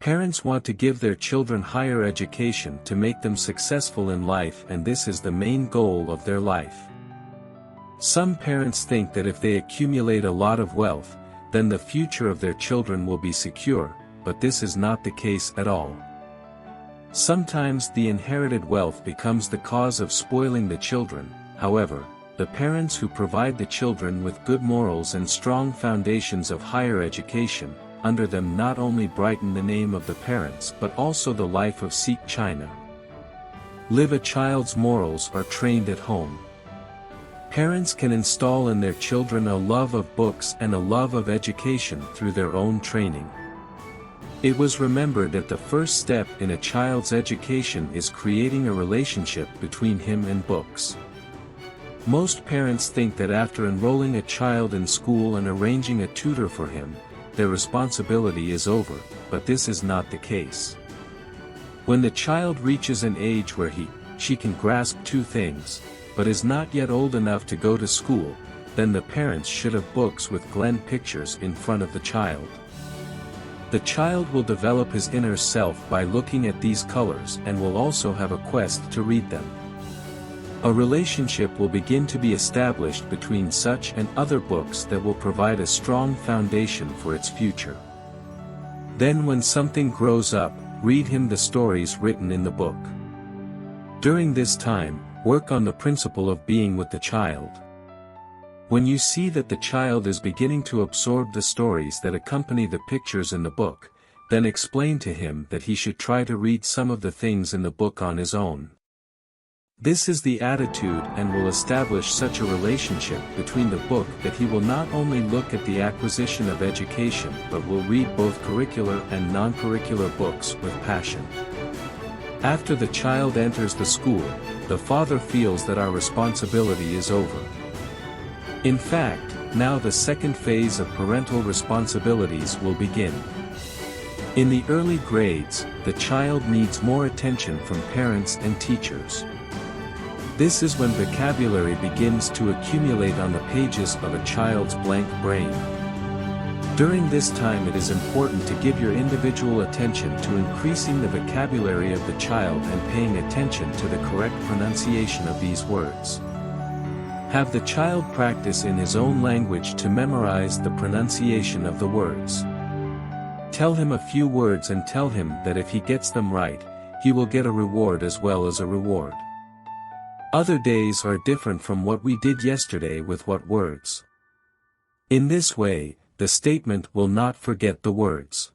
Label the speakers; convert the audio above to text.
Speaker 1: Parents want to give their children higher education to make them successful in life, and this is the main goal of their life. Some parents think that if they accumulate a lot of wealth, then the future of their children will be secure, but this is not the case at all. Sometimes the inherited wealth becomes the cause of spoiling the children. However, the parents who provide the children with good morals and strong foundations of higher education, under them not only brighten the name of the parents but also the life of Sikh China. Live a child's morals are trained at home. Parents can install in their children a love of books and a love of education through their own training. It was remembered that the first step in a child's education is creating a relationship between him and books. Most parents think that after enrolling a child in school and arranging a tutor for him, their responsibility is over, but this is not the case. When the child reaches an age where she can grasp two things, but is not yet old enough to go to school, then the parents should have books with Glen pictures in front of the child. The child will develop his inner self by looking at these colors and will also have a quest to read them. A relationship will begin to be established between such and other books that will provide a strong foundation for its future. Then when something grows up, read him the stories written in the book. During this time, work on the principle of being with the child. When you see that the child is beginning to absorb the stories that accompany the pictures in the book, then explain to him that he should try to read some of the things in the book on his own. This is the attitude and will establish such a relationship between the book that he will not only look at the acquisition of education but will read both curricular and non-curricular books with passion. After the child enters the school, the father feels that our responsibility is over. In fact, now the second phase of parental responsibilities will begin. In the early grades, the child needs more attention from parents and teachers. This is when vocabulary begins to accumulate on the pages of a child's blank brain. During this time it is important to give your individual attention to increasing the vocabulary of the child and paying attention to the correct pronunciation of these words. Have the child practice in his own language to memorize the pronunciation of the words. Tell him a few words and tell him that if he gets them right, he will get a reward as well as a reward. Other days are different from what we did yesterday with what words. In this way, the statement will not forget the words.